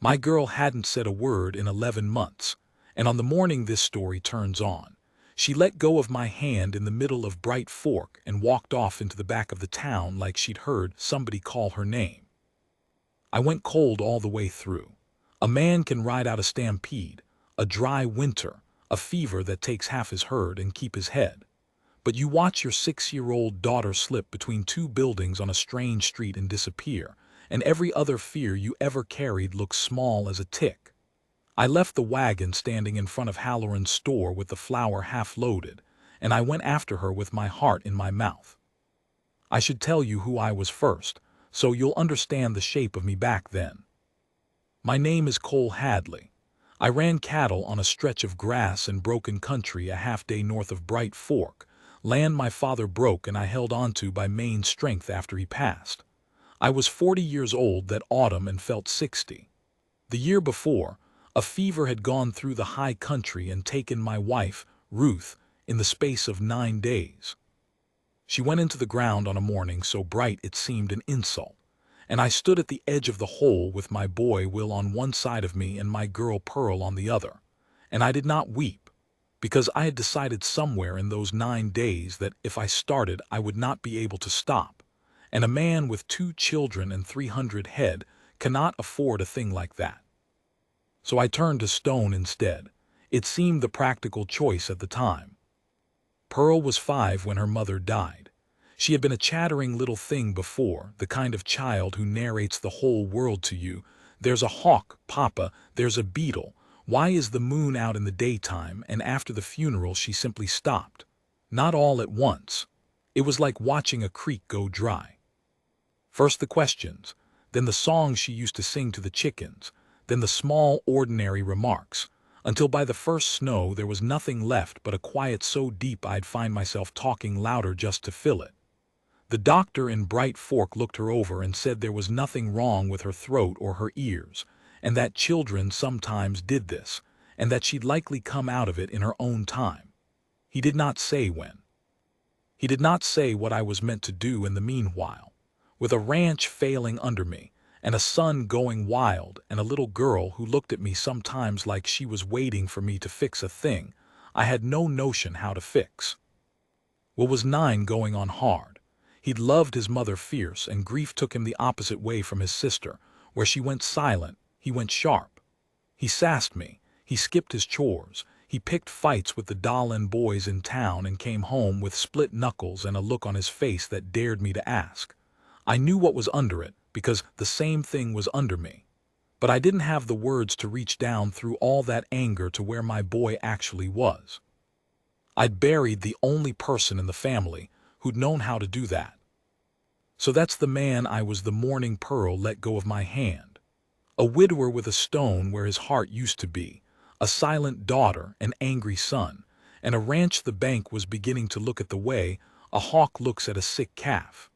My girl hadn't said a word in 11 months, and on the morning this story turns on, she let go of my hand in the middle of Bright Fork and walked off into the back of the town like she'd heard somebody call her name. I went cold all the way through. A man can ride out a stampede, a dry winter, a fever that takes half his herd and keep his head. But you watch your 6-year-old daughter slip between two buildings on a strange street and disappear, and every other fear you ever carried looks small as a tick. I left the wagon standing in front of Halloran's store with the flour half loaded, and I went after her with my heart in my mouth. I should tell you who I was first, so you'll understand the shape of me back then. My name is Cole Hadley. I ran cattle on a stretch of grass and broken country a half-day north of Bright Fork, land my father broke and I held onto by main strength after he passed. I was 40 years old that autumn and felt 60. The year before, a fever had gone through the high country and taken my wife, Ruth, in the space of 9 days. She went into the ground on a morning so bright it seemed an insult, and I stood at the edge of the hole with my boy Will on one side of me and my girl Pearl on the other, and I did not weep, because I had decided somewhere in those 9 days that if I started I would not be able to stop, and a man with 2 children and 300 head cannot afford a thing like that. So I turned to stone instead. It seemed the practical choice at the time. Pearl was 5 when her mother died. She had been a chattering little thing before, the kind of child who narrates the whole world to you. There's a hawk, Papa, there's a beetle. Why is the moon out in the daytime? And after the funeral she simply stopped. Not all at once. It was like watching a creek go dry. First the questions, then the songs she used to sing to the chickens, then the small, ordinary remarks, until by the first snow there was nothing left but a quiet so deep I'd find myself talking louder just to fill it. The doctor in Bright Fork looked her over and said there was nothing wrong with her throat or her ears, and that children sometimes did this, and that she'd likely come out of it in her own time. He did not say when. He did not say what I was meant to do in the meanwhile. With a ranch failing under me, and a son going wild, and a little girl who looked at me sometimes like she was waiting for me to fix a thing I had no notion how to fix. Will was 9 going on hard. He'd loved his mother fierce, and grief took him the opposite way from his sister, where she went silent, he went sharp. He sassed me, he skipped his chores, he picked fights with the Dahlin boys in town and came home with split knuckles and a look on his face that dared me to ask. I knew what was under it, because the same thing was under me. But I didn't have the words to reach down through all that anger to where my boy actually was. I'd buried the only person in the family who'd known how to do that. So that's the man I was the morning Pearl let go of my hand. A widower with a stone where his heart used to be, a silent daughter, an angry son, and a ranch the bank was beginning to look at the way a hawk looks at a sick calf.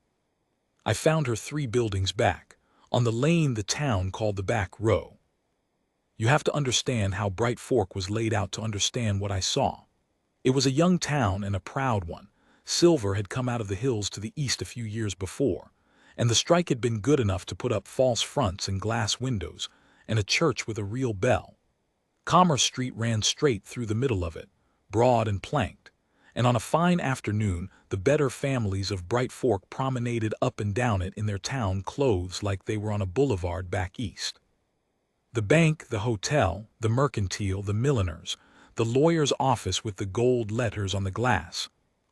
I found her 3 buildings back, on the lane the town called the back row. You have to understand how Bright Fork was laid out to understand what I saw. It was a young town and a proud one. Silver had come out of the hills to the east a few years before, and the strike had been good enough to put up false fronts and glass windows, and a church with a real bell. Commerce Street ran straight through the middle of it, broad and planked, and on a fine afternoon the better families of Bright Fork promenaded up and down it in their town clothes like they were on a boulevard back east. The bank, the hotel, the mercantile, the milliners, the lawyer's office with the gold letters on the glass,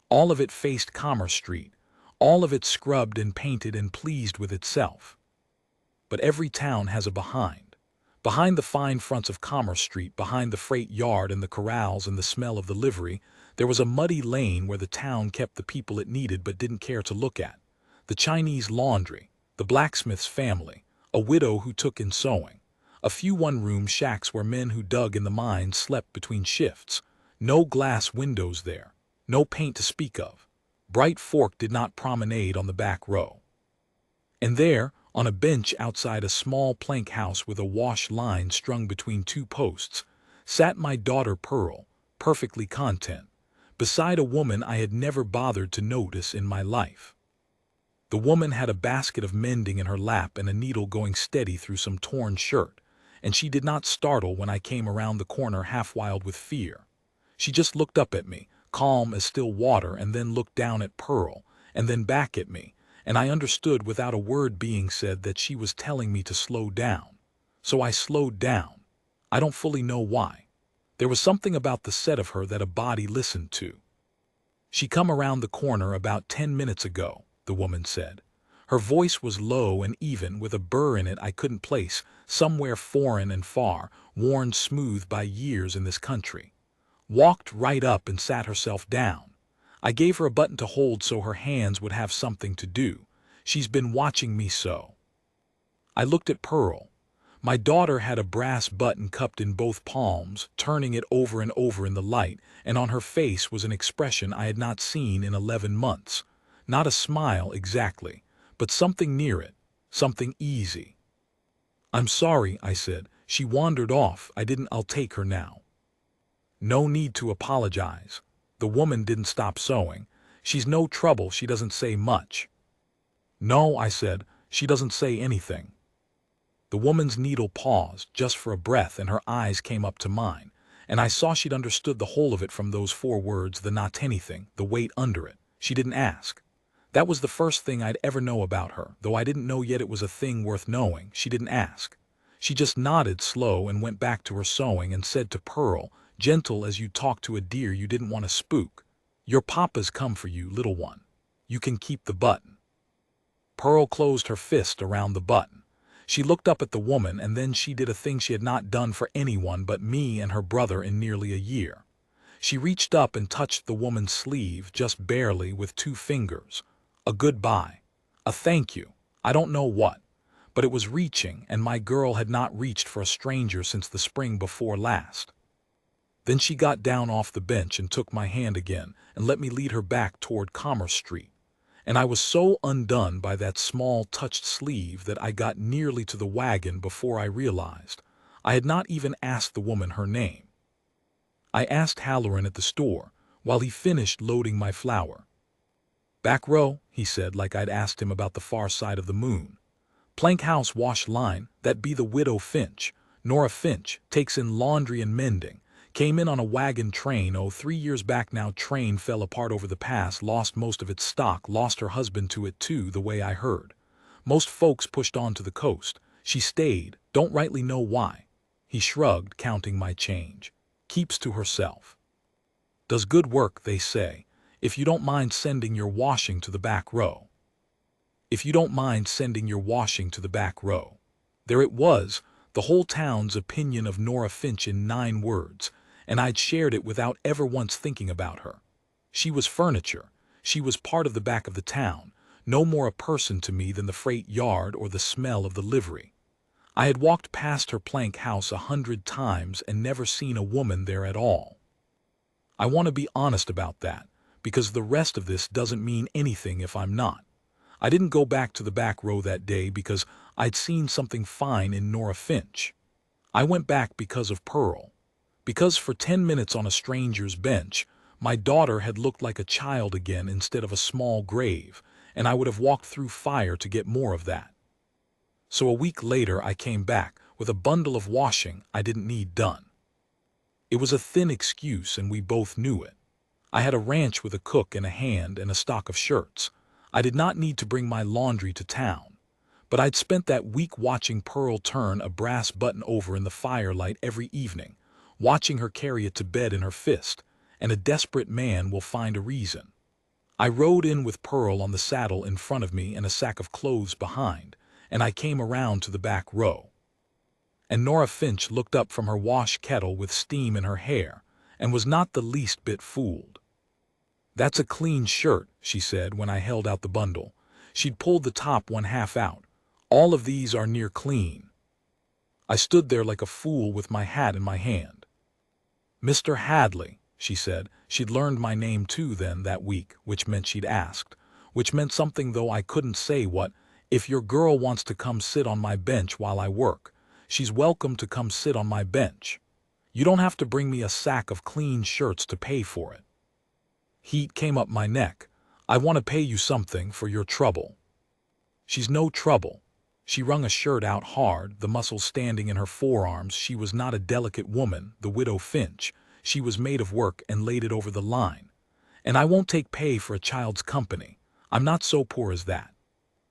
all of it faced Commerce Street, all of it scrubbed and painted and pleased with itself. But every town has a behind. Behind the fine fronts of Commerce Street, behind the freight yard and the corrals and the smell of the livery, there was a muddy lane where the town kept the people it needed but didn't care to look at. The Chinese laundry, the blacksmith's family, a widow who took in sewing, a few one-room shacks where men who dug in the mines slept between shifts, no glass windows there, no paint to speak of. Bright Fork did not promenade on the back row. And there, on a bench outside a small plank house with a wash line strung between 2 posts, sat my daughter Pearl, perfectly content, beside a woman I had never bothered to notice in my life. The woman had a basket of mending in her lap and a needle going steady through some torn shirt, and she did not startle when I came around the corner half wild with fear. She just looked up at me, calm as still water, and then looked down at Pearl, and then back at me, and I understood without a word being said that she was telling me to slow down. So I slowed down. I don't fully know why. There was something about the set of her that a body listened to. "She come around the corner about 10 minutes ago," the woman said. Her voice was low and even, with a burr in it I couldn't place, somewhere foreign and far, worn smooth by years in this country. Walked right up and sat herself down. I gave her a button to hold so her hands would have something to do. She's been watching me so. I looked at Pearl. My daughter had a brass button cupped in both palms, turning it over and over in the light, and on her face was an expression I had not seen in 11 months. Not a smile exactly, but something near it, something easy. "I'm sorry," I said. "She wandered off. I'll take her now." "No need to apologize." The woman didn't stop sewing. "She's no trouble. She doesn't say much." "No," I said. "She doesn't say anything." The woman's needle paused, just for a breath, and her eyes came up to mine, and I saw she'd understood the whole of it from those 4 words, the not anything, the weight under it. She didn't ask. That was the first thing I'd ever know about her, though I didn't know yet it was a thing worth knowing. She didn't ask. She just nodded slow and went back to her sewing and said to Pearl, gentle as you'd talk to a deer you didn't want to spook, "Your papa's come for you, little one. You can keep the button." Pearl closed her fist around the button. She looked up at the woman, and then she did a thing she had not done for anyone but me and her brother in nearly a year. She reached up and touched the woman's sleeve, just barely, with 2 fingers. A goodbye. A thank you. I don't know what. But it was reaching, and my girl had not reached for a stranger since the spring before last. Then she got down off the bench and took my hand again and let me lead her back toward Commerce Street. And I was so undone by that small touched sleeve that I got nearly to the wagon before I realized I had not even asked the woman her name. I asked Halloran at the store while he finished loading my flour. "Back row," he said, like I'd asked him about the far side of the moon. "Plank house wash line, that be the widow Finch. Nora Finch, takes in laundry and mending. Came in on a wagon train, 3 years back now. Train fell apart over the pass, lost most of its stock, lost her husband to it too, the way I heard. Most folks pushed on to the coast. She stayed, don't rightly know why." He shrugged, counting my change. "Keeps to herself. Does good work, they say. If you don't mind sending your washing to the back row." If you don't mind sending your washing to the back row. There it was, the whole town's opinion of Nora Finch in 9 words, and I'd shared it without ever once thinking about her. She was furniture. She was part of the back of the town, no more a person to me than the freight yard or the smell of the livery. I had walked past her plank house 100 times and never seen a woman there at all. I want to be honest about that, because the rest of this doesn't mean anything if I'm not. I didn't go back to the back row that day because I'd seen something fine in Nora Finch. I went back because of Pearl. Because for 10 minutes on a stranger's bench, my daughter had looked like a child again instead of a small grave, and I would have walked through fire to get more of that. So a week later I came back with a bundle of washing I didn't need done. It was a thin excuse, and we both knew it. I had a ranch with a cook and a hand and a stock of shirts. I did not need to bring my laundry to town. But I'd spent that week watching Pearl turn a brass button over in the firelight every evening, watching her carry it to bed in her fist, and a desperate man will find a reason. I rode in with Pearl on the saddle in front of me and a sack of clothes behind, and I came around to the back row. And Nora Finch looked up from her wash kettle with steam in her hair, and was not the least bit fooled. "That's a clean shirt," she said when I held out the bundle. She'd pulled the top 1/2 out. "All of these are near clean." I stood there like a fool with my hat in my hand. "Mr. Hadley," she said. She'd learned my name too then that week, which meant she'd asked, which meant something though I couldn't say what. "If your girl wants to come sit on my bench while I work, she's welcome to come sit on my bench. You don't have to bring me a sack of clean shirts to pay for it." Heat came up my neck. "I want to pay you something for your trouble." "She's no trouble. She wrung a shirt out hard, the muscles standing in her forearms. She was not a delicate woman, the widow Finch. She was made of work and laid it over the line. And I won't take pay for a child's company. I'm not so poor as that.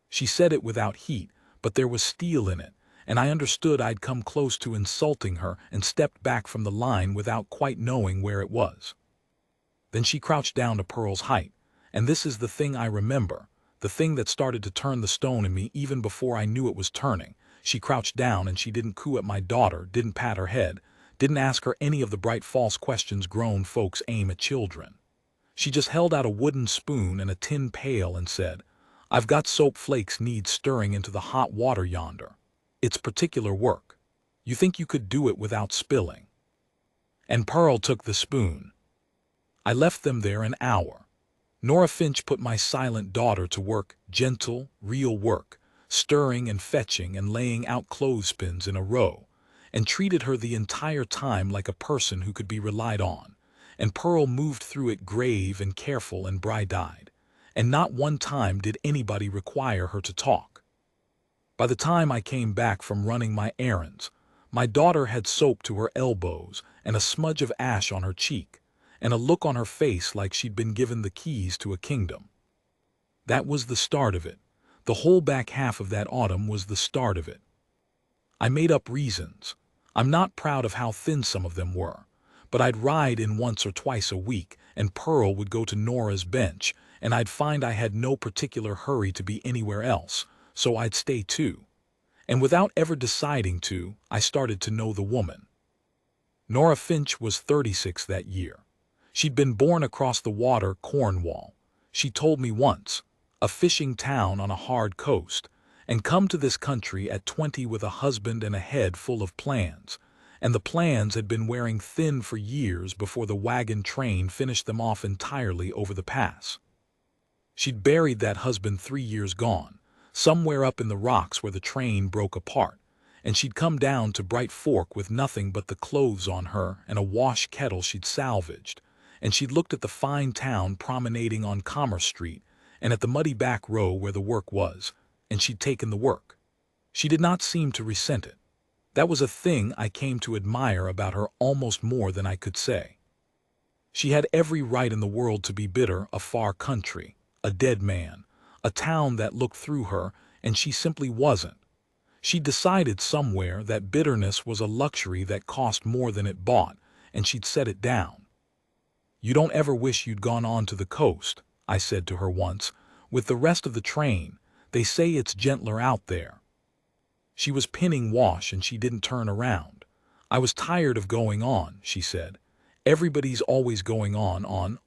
She said it without heat, but there was steel in it, and I understood I'd come close to insulting her and stepped back from the line without quite knowing where it was. Then she crouched down to Pearl's height, and this is the thing I remember, the thing that started to turn the stone in me even before I knew it was turning. She crouched down and she didn't coo at my daughter, didn't pat her head, didn't ask her any of the bright false questions grown folks aim at children. She just held out a wooden spoon and a tin pail and said, "I've got soap flakes need stirring into the hot water yonder. It's particular work. You think you could do it without spilling?" And Pearl took the spoon. I left them there an hour. Nora Finch put my silent daughter to work, gentle, real work, stirring and fetching and laying out clothespins in a row, and treated her the entire time like a person who could be relied on. And Pearl moved through it grave and careful and bright-eyed, and not one time did anybody require her to talk. By the time I came back from running my errands, my daughter had soap to her elbows and a smudge of ash on her cheek, and a look on her face like she'd been given the keys to a kingdom. That was the start of it. The whole back half of that autumn was the start of it. I made up reasons. I'm not proud of how thin some of them were, but I'd ride in once or twice a week, and Pearl would go to Nora's bench, and I'd find I had no particular hurry to be anywhere else, so I'd stay too. And without ever deciding to, I started to know the woman. Nora Finch was 36 that year. She'd been born across the water, Cornwall, she told me once, a fishing town on a hard coast, and come to this country at 20 with a husband and a head full of plans, and the plans had been wearing thin for years before the wagon train finished them off entirely over the pass. She'd buried that husband 3 years gone, somewhere up in the rocks where the train broke apart, and she'd come down to Bright Fork with nothing but the clothes on her and a wash kettle she'd salvaged, and she'd looked at the fine town promenading on Commerce Street and at the muddy back row where the work was, and she'd taken the work. She did not seem to resent it. That was a thing I came to admire about her almost more than I could say. She had every right in the world to be bitter, a far country, a dead man, a town that looked through her, and she simply wasn't. She'd decided somewhere that bitterness was a luxury that cost more than it bought, and she'd set it down. "You don't ever wish you'd gone on to the coast," I said to her once, "with the rest of the train. They say it's gentler out there." She was pinning wash and she didn't turn around. "I was tired of going on," she said. "Everybody's always going on,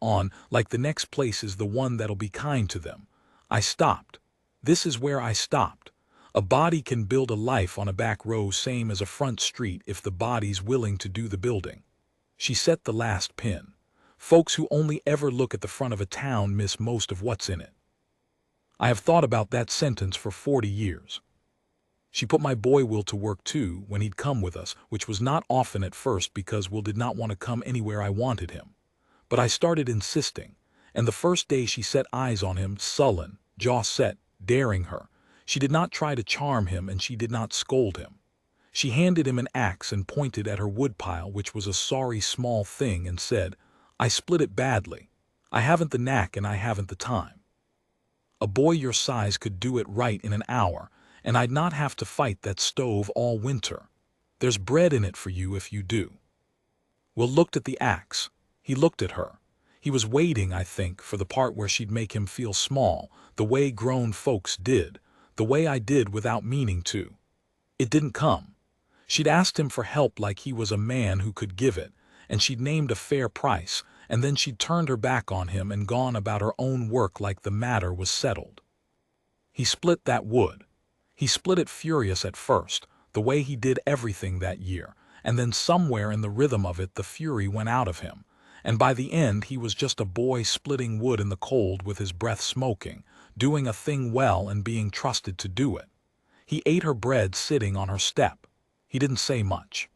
like the next place is the one that'll be kind to them." I stopped. This is where I stopped. A body can build a life on a back row same as a front street if the body's willing to do the building. She set the last pin. Folks who only ever look at the front of a town miss most of what's in it. I have thought about that sentence for 40 years. She put my boy Will to work too when he'd come with us, which was not often at first because Will did not want to come anywhere I wanted him. But I started insisting, and the first day she set eyes on him, sullen, jaw set, daring her, she did not try to charm him and she did not scold him. She handed him an axe and pointed at her woodpile, which was a sorry small thing, and said, "I split it badly. I haven't the knack and I haven't the time. A boy your size could do it right in an hour, and I'd not have to fight that stove all winter. There's bread in it for you if you do." Will looked at the axe. He looked at her. He was waiting, I think, for the part where she'd make him feel small, the way grown folks did, the way I did without meaning to. It didn't come. She'd asked him for help like he was a man who could give it, and she'd named a fair price, and then she'd turned her back on him and gone about her own work like the matter was settled. He split that wood. He split it furious at first, the way he did everything that year, and then somewhere in the rhythm of it the fury went out of him, and by the end he was just a boy splitting wood in the cold with his breath smoking, doing a thing well and being trusted to do it. He ate her bread sitting on her step. He didn't say much.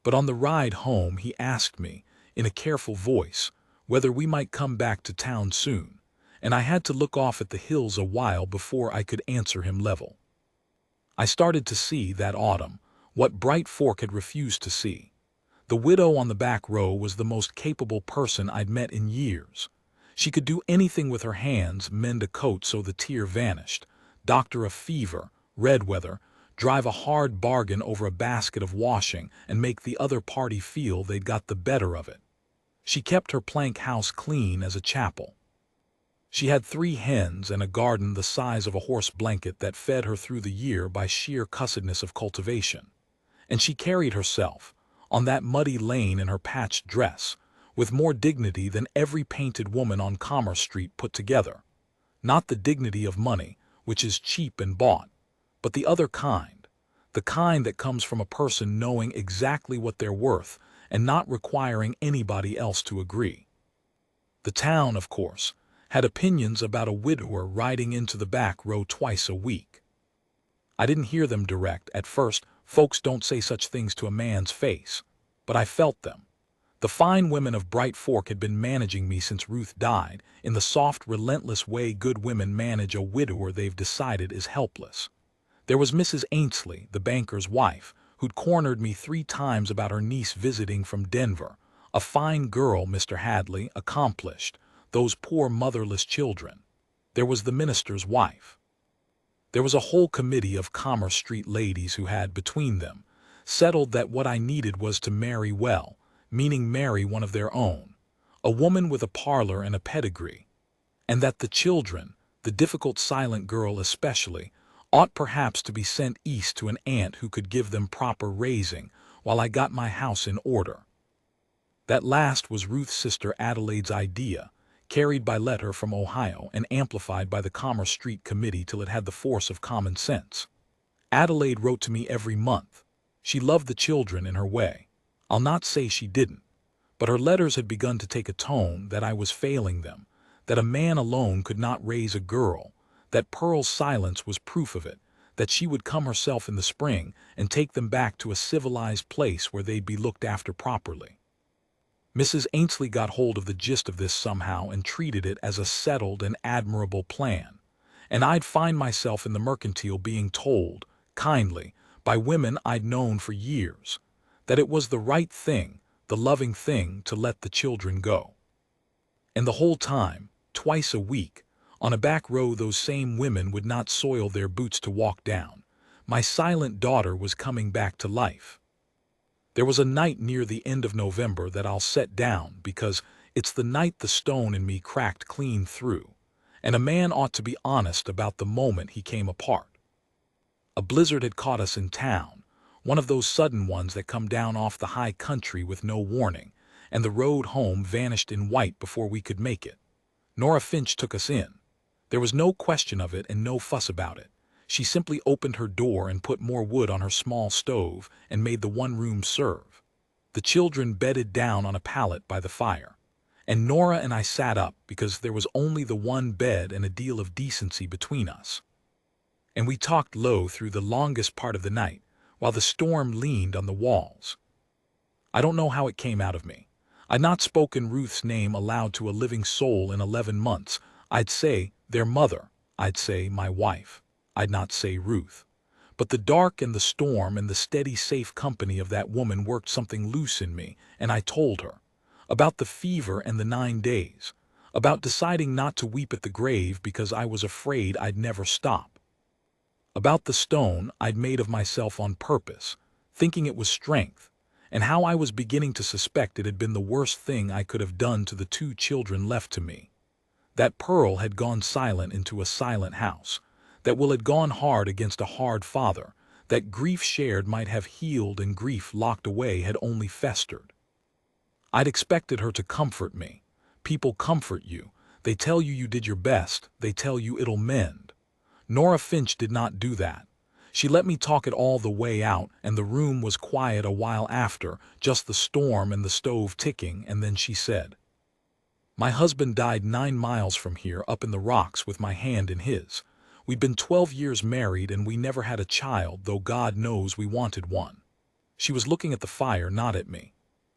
But on the ride home he asked me, in a careful voice, whether we might come back to town soon, and I had to look off at the hills a while before I could answer him level. I started to see, that autumn, what Bright Fork had refused to see. The widow on the back row was the most capable person I'd met in years. She could do anything with her hands: mend a coat so the tear vanished, doctor a fever, red weather, drive a hard bargain over a basket of washing, and make the other party feel they'd got the better of it. She kept her plank house clean as a chapel. She had 3 hens and a garden the size of a horse blanket that fed her through the year by sheer cussedness of cultivation. And she carried herself, on that muddy lane in her patched dress, with more dignity than every painted woman on Commerce Street put together. Not the dignity of money, which is cheap and bought, but the other kind, the kind that comes from a person knowing exactly what they're worth and not requiring anybody else to agree. The town, of course, had opinions about a widower riding into the back row twice a week. I didn't hear them direct at first. Folks don't say such things to a man's face, but I felt them. The fine women of Bright Fork had been managing me since Ruth died, in the soft, relentless way good women manage a widower they've decided is helpless. There was Mrs. Ainsley, the banker's wife, who'd cornered me 3 times about her niece visiting from Denver. A fine girl, Mr. Hadley, accomplished. Those poor motherless children. There was the minister's wife. There was a whole committee of Commerce Street ladies who had, between them, settled that what I needed was to marry well, meaning marry one of their own, a woman with a parlor and a pedigree, and that the children, the difficult silent girl especially, ought perhaps to be sent east to an aunt who could give them proper raising while I got my house in order. That last was Ruth's sister Adelaide's idea, carried by letter from Ohio and amplified by the Commerce Street Committee till it had the force of common sense. Adelaide wrote to me every month. She loved the children in her way. I'll not say she didn't, but her letters had begun to take a tone that I was failing them, that a man alone could not raise a girl, that Pearl's silence was proof of it, that she would come herself in the spring and take them back to a civilized place where they'd be looked after properly. Mrs. Ainsley got hold of the gist of this somehow and treated it as a settled and admirable plan, and I'd find myself in the mercantile being told, kindly, by women I'd known for years, that it was the right thing, the loving thing, to let the children go. And the whole time, twice a week, on a back row those same women would not soil their boots to walk down. My silent daughter was coming back to life. There was a night near the end of November that I'll set down because it's the night the stone in me cracked clean through, and a man ought to be honest about the moment he came apart. A blizzard had caught us in town, one of those sudden ones that come down off the high country with no warning, and the road home vanished in white before we could make it. Nora Finch took us in. There was no question of it and no fuss about it. She simply opened her door and put more wood on her small stove and made the one-room serve. The children bedded down on a pallet by the fire, and Nora and I sat up because there was only the one bed and a deal of decency between us. And we talked low through the longest part of the night, while the storm leaned on the walls. I don't know how it came out of me. I'd not spoken Ruth's name aloud to a living soul in 11 months. I'd say their mother. I'd say my wife. I'd not say Ruth. But the dark and the storm and the steady, safe company of that woman worked something loose in me, and I told her. About the fever and the 9 days. About deciding not to weep at the grave because I was afraid I'd never stop. About the stone I'd made of myself on purpose, thinking it was strength, and how I was beginning to suspect it had been the worst thing I could have done to the 2 children left to me. That Pearl had gone silent into a silent house, that Will had gone hard against a hard father, that grief shared might have healed and grief locked away had only festered. I'd expected her to comfort me. People comfort you. They tell you you did your best. They tell you it'll mend. Nora Finch did not do that. She let me talk it all the way out, and the room was quiet a while after, just the storm and the stove ticking, and then she said, "My husband died 9 miles from here up in the rocks with my hand in his. We'd been 12 years married and we never had a child, though God knows we wanted one." She was looking at the fire, not at me.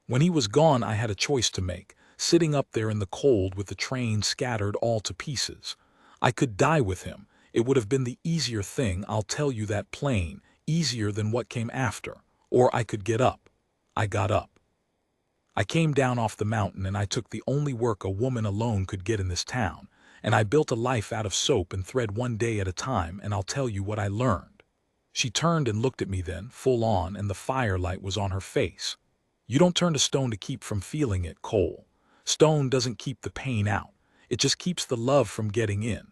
When he was gone I had a choice to make, sitting up there in the cold with the train scattered all to pieces. I could die with him, It would have been the easier thing, I'll tell you that plain, easier than what came after. Or I could get up. I got up. I came down off the mountain and I took the only work a woman alone could get in this town, and I built a life out of soap and thread one day at a time, and I'll tell you what I learned. She turned and looked at me then, full on, and the firelight was on her face. You don't turn to stone to keep from feeling it, Cole. Stone doesn't keep the pain out. It just keeps the love from getting in.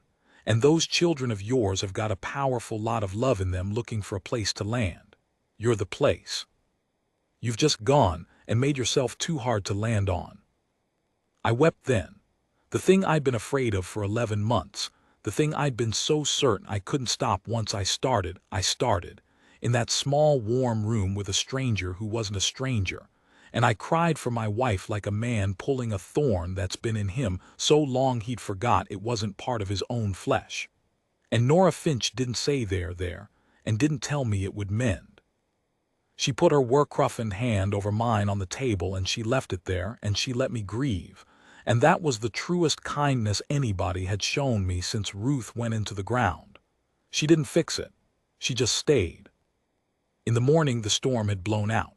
And those children of yours have got a powerful lot of love in them looking for a place to land. You're the place. You've just gone and made yourself too hard to land on. I wept then. The thing I'd been afraid of for 11 months, the thing I'd been so certain I couldn't stop once I started, in that small warm room with a stranger who wasn't a stranger, and I cried for my wife like a man pulling a thorn that's been in him so long he'd forgot it wasn't part of his own flesh. And Nora Finch didn't say there, and didn't tell me it would mend. She put her work-roughened hand over mine on the table and she left it there and she let me grieve, and that was the truest kindness anybody had shown me since Ruth went into the ground. She didn't fix it. She just stayed. In the morning the storm had blown out,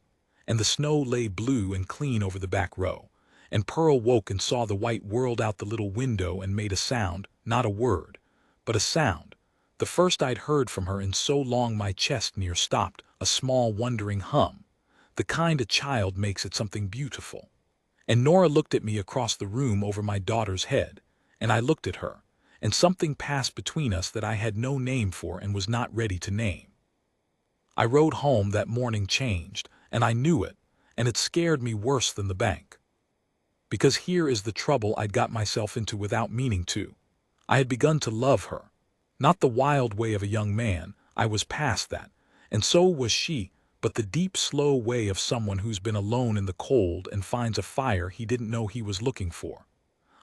and the snow lay blue and clean over the back row, and Pearl woke and saw the white world out the little window and made a sound, not a word, but a sound, the first I'd heard from her in so long my chest near stopped, a small wondering hum, the kind a child makes at something beautiful. And Nora looked at me across the room over my daughter's head, and I looked at her, and something passed between us that I had no name for and was not ready to name. I rode home that morning changed, and I knew it, and it scared me worse than the bank. Because here is the trouble I'd got myself into without meaning to. I had begun to love her. Not the wild way of a young man, I was past that, and so was she, but the deep, slow way of someone who's been alone in the cold and finds a fire he didn't know he was looking for.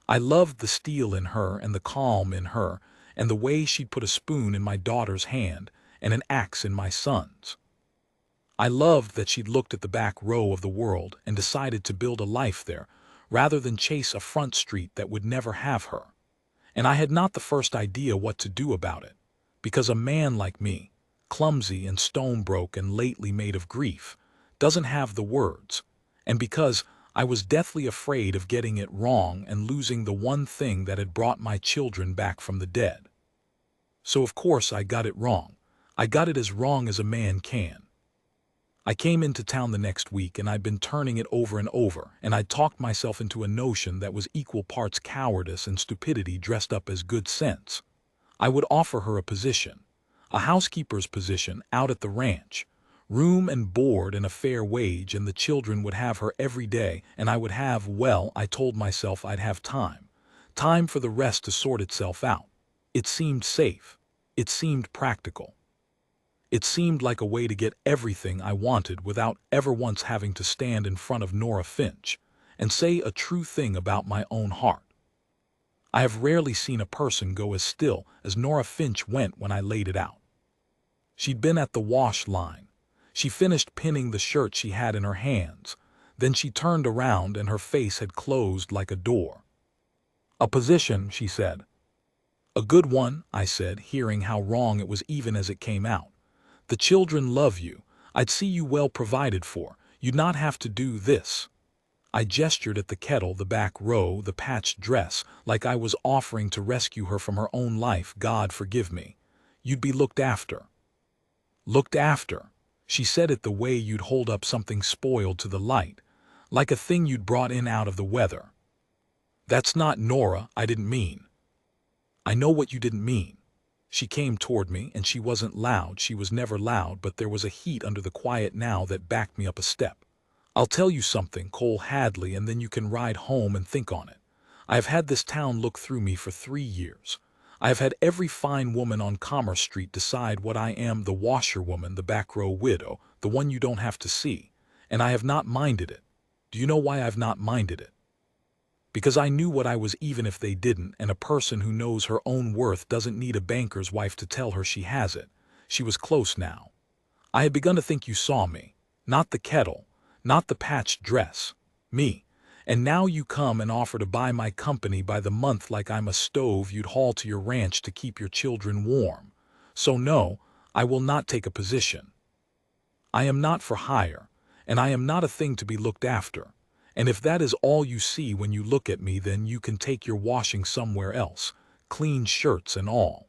I loved the steel in her and the calm in her, and the way she'd put a spoon in my daughter's hand and an axe in my son's. I loved that she'd looked at the back row of the world and decided to build a life there, rather than chase a front street that would never have her. And I had not the first idea what to do about it, because a man like me, clumsy and stone-broke and lately made of grief, doesn't have the words, and because I was deathly afraid of getting it wrong and losing the one thing that had brought my children back from the dead. So of course I got it wrong. I got it as wrong as a man can. I came into town the next week and I'd been turning it over and over, and I'd talked myself into a notion that was equal parts cowardice and stupidity dressed up as good sense. I would offer her a position, a housekeeper's position out at the ranch, room and board and a fair wage, and the children would have her every day, and I would have, well, I told myself I'd have time for the rest to sort itself out. It seemed safe. It seemed practical. It seemed like a way to get everything I wanted without ever once having to stand in front of Nora Finch and say a true thing about my own heart. I have rarely seen a person go as still as Nora Finch went when I laid it out. She'd been at the wash line. She finished pinning the shirt she had in her hands. Then she turned around and her face had closed like a door. "A position," she said. "A good one," I said, hearing how wrong it was even as it came out. "The children love you. I'd see you well provided for. You'd not have to do this." I gestured at the kettle, the back row, the patched dress, like I was offering to rescue her from her own life. "God forgive me. You'd be looked after." "Looked after." She said it the way you'd hold up something spoiled to the light, like a thing you'd brought in out of the weather. "That's not Nora, I didn't mean." "I know what you didn't mean." She came toward me, and she wasn't loud, she was never loud, but there was a heat under the quiet now that backed me up a step. "I'll tell you something, Cole Hadley, and then you can ride home and think on it. I have had this town look through me for 3 years. I have had every fine woman on Commerce Street decide what I am, the washerwoman, the back row widow, the one you don't have to see, and I have not minded it. Do you know why I've not minded it? Because I knew what I was even if they didn't, and a person who knows her own worth doesn't need a banker's wife to tell her she has it. She was close now. I had begun to think you saw me, not the kettle, not the patched dress, me, And now you come and offer to buy my company by the month like I'm a stove you'd haul to your ranch to keep your children warm. So no, I will not take a position. I am not for hire, and I am not a thing to be looked after. And if that is all you see when you look at me, then you can take your washing somewhere else, clean shirts and all.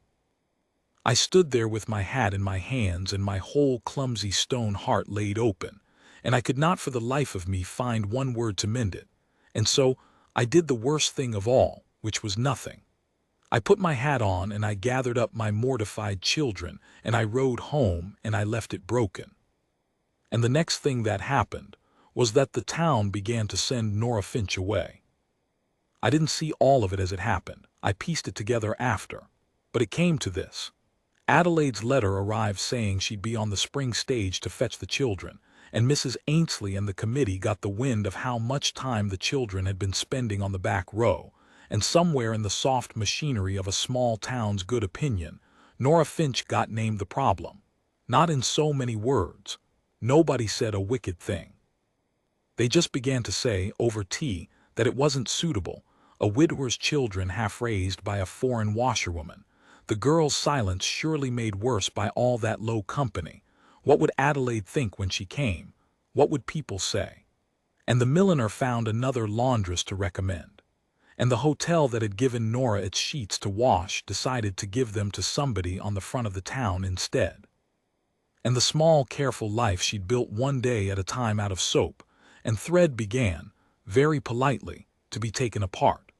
I stood there with my hat in my hands and my whole clumsy stone heart laid open, and I could not for the life of me find one word to mend it. And so I did the worst thing of all, which was nothing. I put my hat on and I gathered up my mortified children and I rode home and I left it broken. And the next thing that happened was that the town began to send Nora Finch away. I didn't see all of it as it happened. I pieced it together after. But it came to this. Adelaide's letter arrived saying she'd be on the spring stage to fetch the children, and Mrs. Ainsley and the committee got the wind of how much time the children had been spending on the back row, and somewhere in the soft machinery of a small town's good opinion, Nora Finch got named the problem. Not in so many words. Nobody said a wicked thing. They just began to say, over tea, that it wasn't suitable, a widower's children half-raised by a foreign washerwoman. The girl's silence surely made worse by all that low company. What would Adelaide think when she came? What would people say? And the milliner found another laundress to recommend. And the hotel that had given Nora its sheets to wash decided to give them to somebody on the front of the town instead. And the small, careful life she'd built one day at a time out of soap and thread began, very politely, to be taken apart.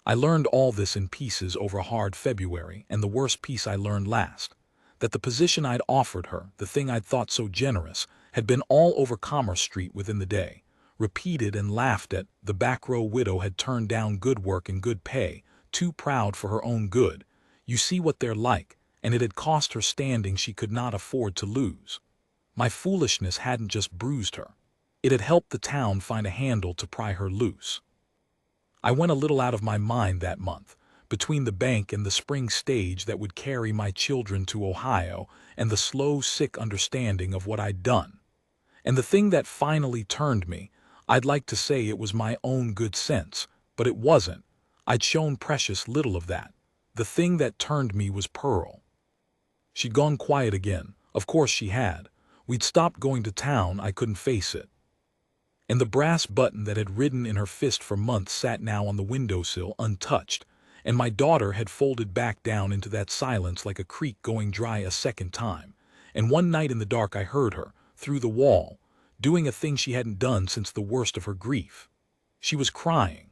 I learned all this in pieces over a hard February, and the worst piece I learned last, that the position I'd offered her, the thing I'd thought so generous, had been all over Commerce Street within the day, repeated and laughed at. The back row widow had turned down good work and good pay, too proud for her own good. You see what they're like, and it had cost her standing she could not afford to lose. My foolishness hadn't just bruised her. It had helped the town find a handle to pry her loose. I went a little out of my mind that month, between the bank and the spring stage that would carry my children to Ohio and the slow, sick understanding of what I'd done. And the thing that finally turned me, I'd like to say it was my own good sense, but it wasn't. I'd shown precious little of that. The thing that turned me was Pearl. She'd gone quiet again. Of course she had. We'd stopped going to town. I couldn't face it. And the brass button that had ridden in her fist for months sat now on the windowsill untouched, and my daughter had folded back down into that silence like a creek going dry a second time. And one night in the dark I heard her, through the wall, doing a thing she hadn't done since the worst of her grief. She was crying.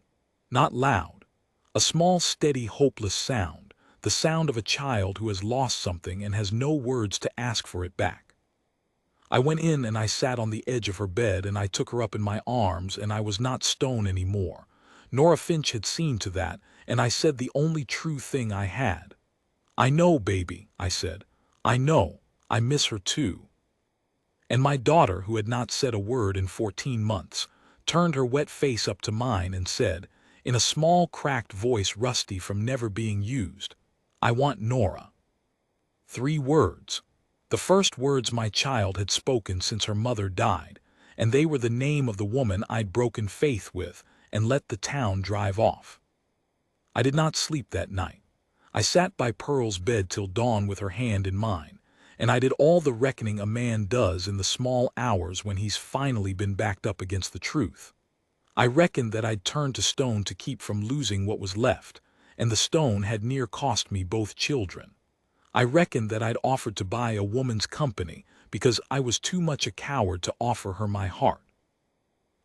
Not loud. A small, steady, hopeless sound, the sound of a child who has lost something and has no words to ask for it back. I went in and I sat on the edge of her bed and I took her up in my arms, and I was not stone anymore. Nora Finch had seen to that, and I said the only true thing I had. I know, baby, I said. I know. I miss her too. And my daughter, who had not said a word in 14 months, turned her wet face up to mine and said, in a small cracked voice rusty from never being used, I want Nora. 3 words. The first words my child had spoken since her mother died, and they were the name of the woman I'd broken faith with and let the town drive off. I did not sleep that night. I sat by Pearl's bed till dawn with her hand in mine, and I did all the reckoning a man does in the small hours when he's finally been backed up against the truth. I reckoned that I'd turned to stone to keep from losing what was left, and the stone had near cost me both children. I reckoned that I'd offered to buy a woman's company because I was too much a coward to offer her my heart.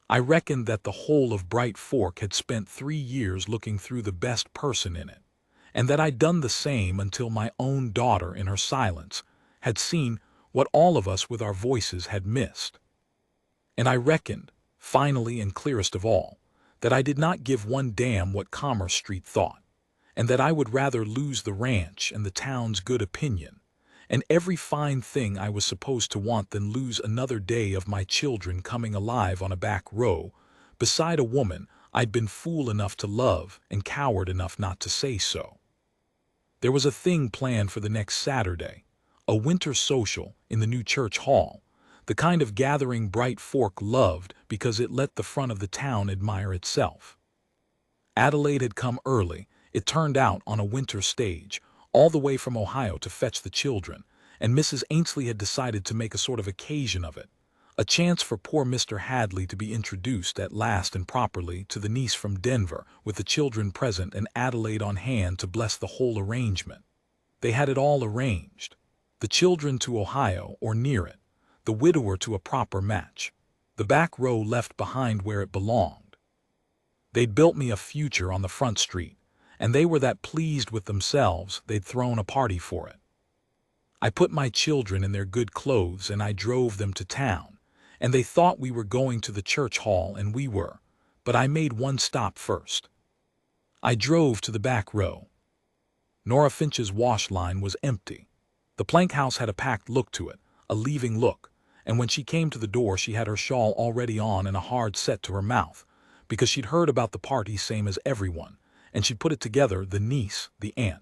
I reckoned that the whole of Bright Fork had spent 3 years looking through the best person in it, and that I'd done the same until my own daughter, in her silence, had seen what all of us with our voices had missed. And I reckoned, finally and clearest of all, that I did not give one damn what Commerce Street thought, and that I would rather lose the ranch and the town's good opinion, and every fine thing I was supposed to want than lose another day of my children coming alive on a back row, beside a woman I'd been fool enough to love and coward enough not to say so. There was a thing planned for the next Saturday, a winter social in the new church hall. The kind of gathering Bright Fork loved because it let the front of the town admire itself. Adelaide had come early, it turned out, on a winter stage, all the way from Ohio to fetch the children, and Mrs. Ainsley had decided to make a sort of occasion of it, a chance for poor Mr. Hadley to be introduced at last and properly to the niece from Denver, with the children present and Adelaide on hand to bless the whole arrangement. They had it all arranged. The children to Ohio or near it, the widower to a proper match, the back row left behind where it belonged. They'd built me a future on the front street, and they were that pleased with themselves they'd thrown a party for it. I put my children in their good clothes and I drove them to town, and they thought we were going to the church hall, and we were, but I made one stop first. I drove to the back row. Nora Finch's wash line was empty. The plank house had a packed look to it, a leaving look, and when she came to the door she had her shawl already on and a hard set to her mouth, because she'd heard about the party same as everyone, and she'd put it together, the niece, the aunt,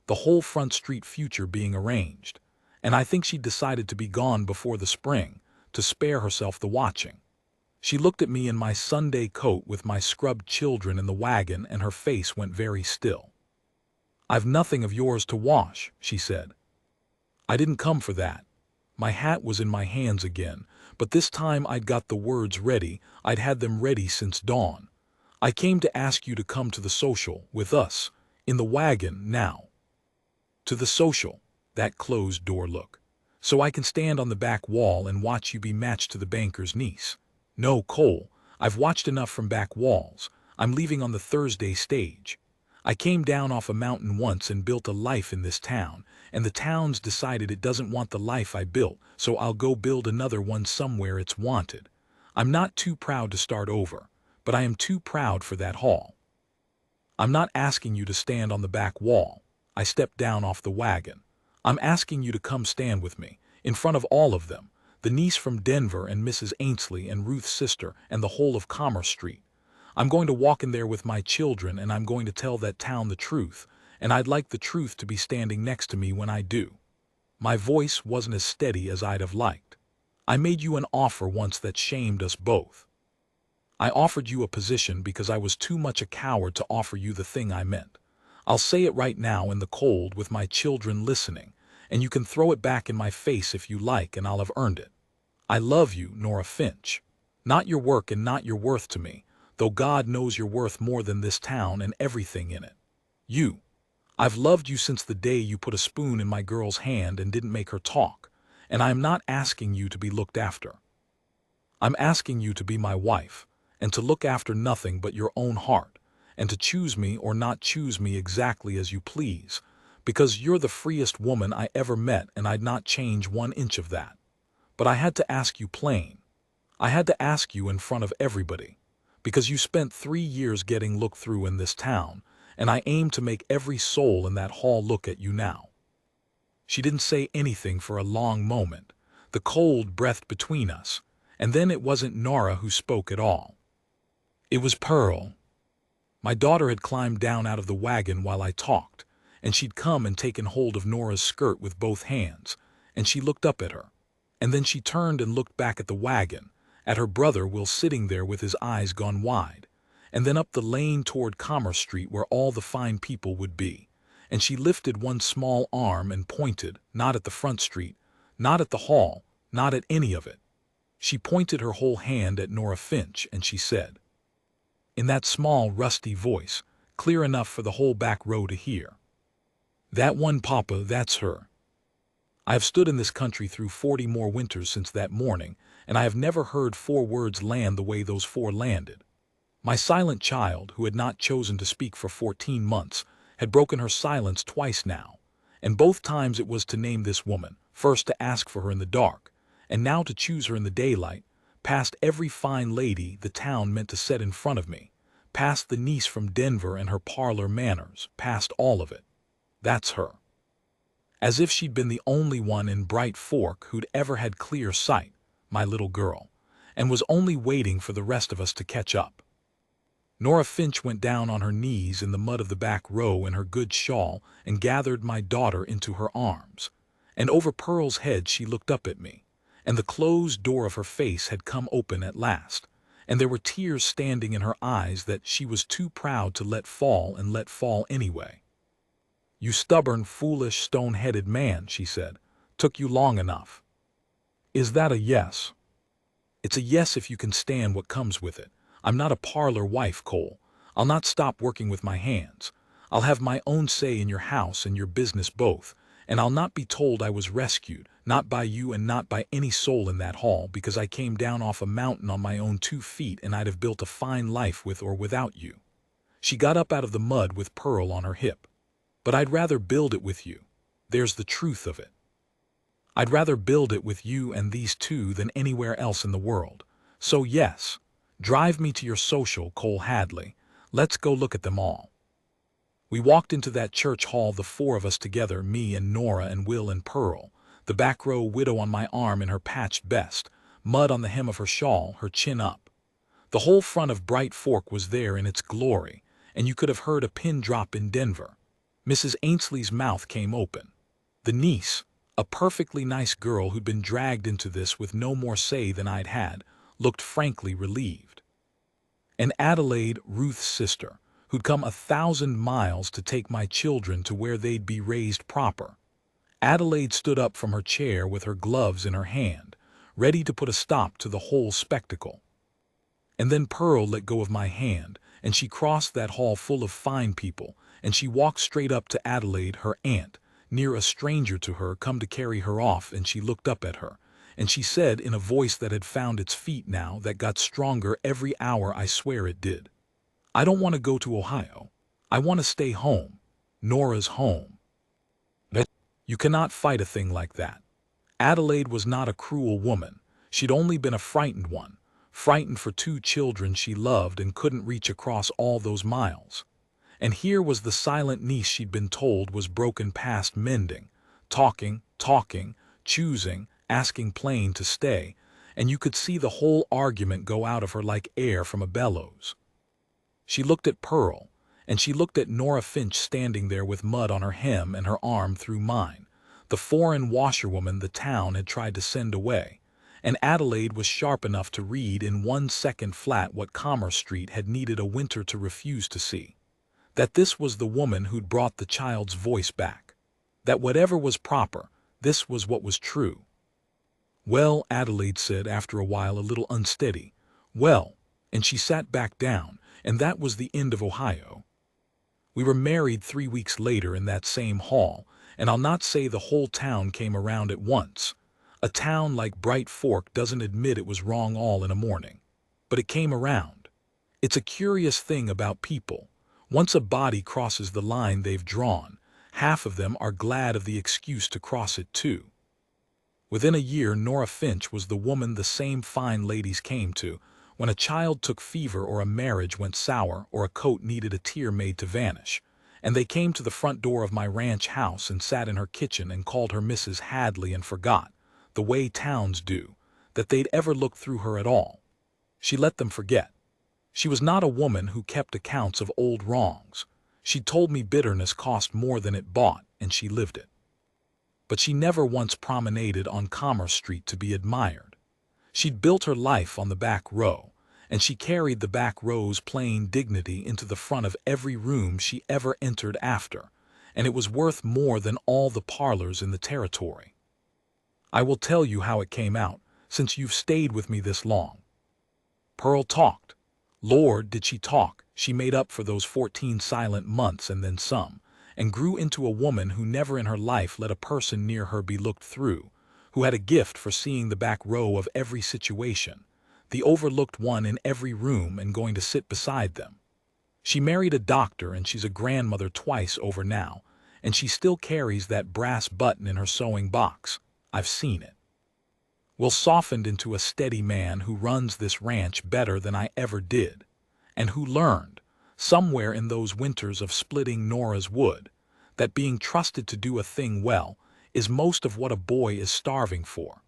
the whole front street future being arranged, and I think she'd decided to be gone before the spring, to spare herself the watching. She looked at me in my Sunday coat with my scrubbed children in the wagon, and her face went very still. "I've nothing of yours to wash," she said. I didn't come for that. My hat was in my hands again, but this time I'd got the words ready. I'd had them ready since dawn. "I came to ask you to come to the social, with us, in the wagon now." To the social, that closed door look. "So I can stand on the back wall and watch you be matched to the banker's niece." "No, Cole, I've watched enough from back walls. I'm leaving on the Thursday stage. I came down off a mountain once and built a life in this town, and the town's decided it doesn't want the life I built, so I'll go build another one somewhere it's wanted. I'm not too proud to start over, but I am too proud for that hall. I'm not asking you to stand on the back wall." I stepped down off the wagon. "I'm asking you to come stand with me, in front of all of them, the niece from Denver and Mrs. Ainsley and Ruth's sister and the whole of Commerce Street. I'm going to walk in there with my children, and I'm going to tell that town the truth, and I'd like the truth to be standing next to me when I do." My voice wasn't as steady as I'd have liked. "I made you an offer once that shamed us both. I offered you a position because I was too much a coward to offer you the thing I meant. I'll say it right now in the cold with my children listening, and you can throw it back in my face if you like, and I'll have earned it. I love you, Nora Finch. Not your work and not your worth to me, though God knows you're worth more than this town and everything in it. You. I've loved you since the day you put a spoon in my girl's hand and didn't make her talk, and I am not asking you to be looked after. I'm asking you to be my wife, and to look after nothing but your own heart, and to choose me or not choose me exactly as you please, because you're the freest woman I ever met, and I'd not change 1 inch of that. But I had to ask you plain. I had to ask you in front of everybody, because you spent 3 years getting looked through in this town, and I aim to make every soul in that hall look at you now." She didn't say anything for a long moment. The cold breathed between us, and then it wasn't Nora who spoke at all. It was Pearl. My daughter had climbed down out of the wagon while I talked, and she'd come and taken hold of Nora's skirt with both hands, and she looked up at her. And then she turned and looked back at the wagon, at her brother Will sitting there with his eyes gone wide, and then up the lane toward Commerce Street where all the fine people would be, and she lifted one small arm and pointed, not at the front street, not at the hall, not at any of it. She pointed her whole hand at Nora Finch, and she said, in that small, rusty voice, clear enough for the whole back row to hear, "That one, Papa, that's her." I have stood in this country through 40 more winters since that morning, and I have never heard 4 words land the way those 4 landed. My silent child, who had not chosen to speak for 14 months, had broken her silence twice now, and both times it was to name this woman, first to ask for her in the dark, and now to choose her in the daylight, past every fine lady the town meant to set in front of me, past the niece from Denver and her parlor manners, past all of it. That's her. As if she'd been the only one in Bright Fork who'd ever had clear sight, my little girl, and was only waiting for the rest of us to catch up. Nora Finch went down on her knees in the mud of the back row in her good shawl and gathered my daughter into her arms, and over Pearl's head she looked up at me, and the closed door of her face had come open at last, and there were tears standing in her eyes that she was too proud to let fall and let fall anyway. "You stubborn, foolish, stone-headed man," she said. "Took you long enough." "Is that a yes?" "It's a yes if you can stand what comes with it. I'm not a parlor wife, Cole. I'll not stop working with my hands. I'll have my own say in your house and your business both, and I'll not be told I was rescued, not by you and not by any soul in that hall, because I came down off a mountain on my own 2 feet and I'd have built a fine life with or without you." She got up out of the mud with Pearl on her hip. "But I'd rather build it with you. There's the truth of it. I'd rather build it with you and these two than anywhere else in the world. So yes, drive me to your social, Cole Hadley. Let's go look at them all." We walked into that church hall, the four of us together, me and Nora and Will and Pearl, the back row widow on my arm in her patched best, mud on the hem of her shawl, her chin up. The whole front of Bright Fork was there in its glory, and you could have heard a pin drop in Denver. Mrs. Ainsley's mouth came open. The niece, a perfectly nice girl who'd been dragged into this with no more say than I'd had, looked frankly relieved. And Adelaide, Ruth's sister, who'd come 1,000 miles to take my children to where they'd be raised proper. Adelaide stood up from her chair with her gloves in her hand, ready to put a stop to the whole spectacle. And then Pearl let go of my hand, and she crossed that hall full of fine people, and she walked straight up to Adelaide, her aunt, near a stranger to her come to carry her off, and she looked up at her, and she said in a voice that had found its feet now, that got stronger every hour, I swear it did, "I don't want to go to Ohio. I want to stay home. Nora's home." You cannot fight a thing like that. Adelaide was not a cruel woman. She'd only been a frightened one, frightened for 2 children she loved and couldn't reach across all those miles. And here was the silent niece she'd been told was broken past mending, talking, choosing, asking plain to stay, and you could see the whole argument go out of her like air from a bellows. She looked at Pearl, and she looked at Nora Finch standing there with mud on her hem and her arm through mine, the foreign washerwoman the town had tried to send away, and Adelaide was sharp enough to read in 1 second flat what Commerce Street had needed a winter to refuse to see. That this was the woman who'd brought the child's voice back. That whatever was proper, this was what was true. "Well," Adelaide said after a while, a little unsteady, "well," and she sat back down, and that was the end of Ohio. We were married 3 weeks later in that same hall, and I'll not say the whole town came around at once. A town like Bright Fork doesn't admit it was wrong all in a morning. But it came around. It's a curious thing about people. Once a body crosses the line they've drawn, half of them are glad of the excuse to cross it too. Within a year, Nora Finch was the woman the same fine ladies came to when a child took fever or a marriage went sour or a coat needed a tear made to vanish, and they came to the front door of my ranch house and sat in her kitchen and called her Mrs. Hadley and forgot, the way towns do, that they'd ever looked through her at all. She let them forget. She was not a woman who kept accounts of old wrongs. She told me bitterness cost more than it bought, and she lived it. But she never once promenaded on Commerce Street to be admired. She'd built her life on the back row, and she carried the back row's plain dignity into the front of every room she ever entered after, and it was worth more than all the parlors in the territory. I will tell you how it came out, since you've stayed with me this long. Pearl talked. Lord, did she talk. She made up for those 14 silent months and then some, and grew into a woman who never in her life let a person near her be looked through, who had a gift for seeing the back row of every situation, the overlooked one in every room, and going to sit beside them. She married a doctor, and she's a grandmother twice over now, and she still carries that brass button in her sewing box. I've seen it. Will softened into a steady man who runs this ranch better than I ever did, and who learned, somewhere in those winters of splitting Nora's wood, that being trusted to do a thing well is most of what a boy is starving for.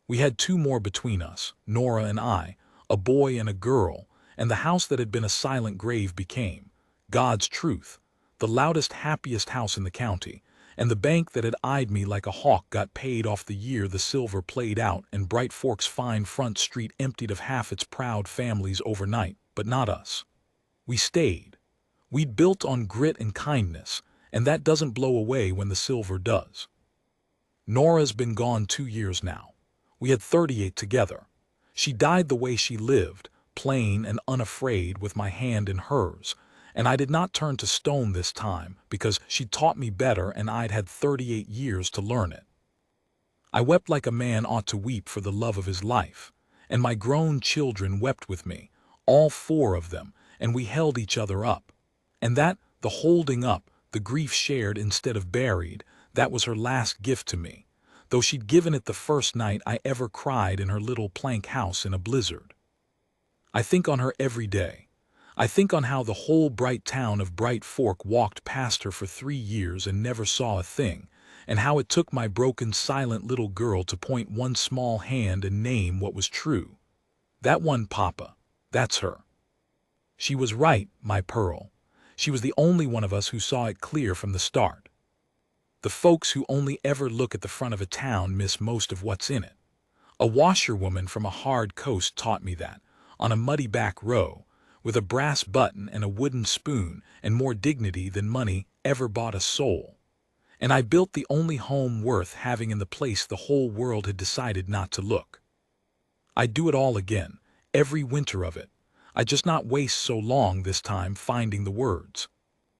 We had 2 more between us, Nora and I, a boy and a girl, and the house that had been a silent grave became, God's truth, the loudest, happiest house in the county, and the bank that had eyed me like a hawk got paid off the year the silver played out, and Bright Fork's fine front street emptied of half its proud families overnight, but not us. We stayed. We'd built on grit and kindness, and that doesn't blow away when the silver does. Nora's been gone 2 years now. We had 38 together. She died the way she lived, plain and unafraid, with my hand in hers, and I did not turn to stone this time because she'd taught me better and I'd had 38 years to learn it. I wept like a man ought to weep for the love of his life, and my grown children wept with me, all 4 of them, and we held each other up. And that, the holding up, the grief shared instead of buried, that was her last gift to me, though she'd given it the first night I ever cried in her little plank house in a blizzard. I think on her every day. I think on how the whole bright town of Bright Fork walked past her for 3 years and never saw a thing, and how it took my broken, silent little girl to point one small hand and name what was true. That one, Papa, that's her. She was right, my pearl. She was the only one of us who saw it clear from the start. The folks who only ever look at the front of a town miss most of what's in it. A washerwoman from a hard coast taught me that, on a muddy back row, with a brass button and a wooden spoon and more dignity than money ever bought a soul. And I built the only home worth having in the place the whole world had decided not to look. I'd do it all again, every winter of it. I'd just not waste so long this time finding the words.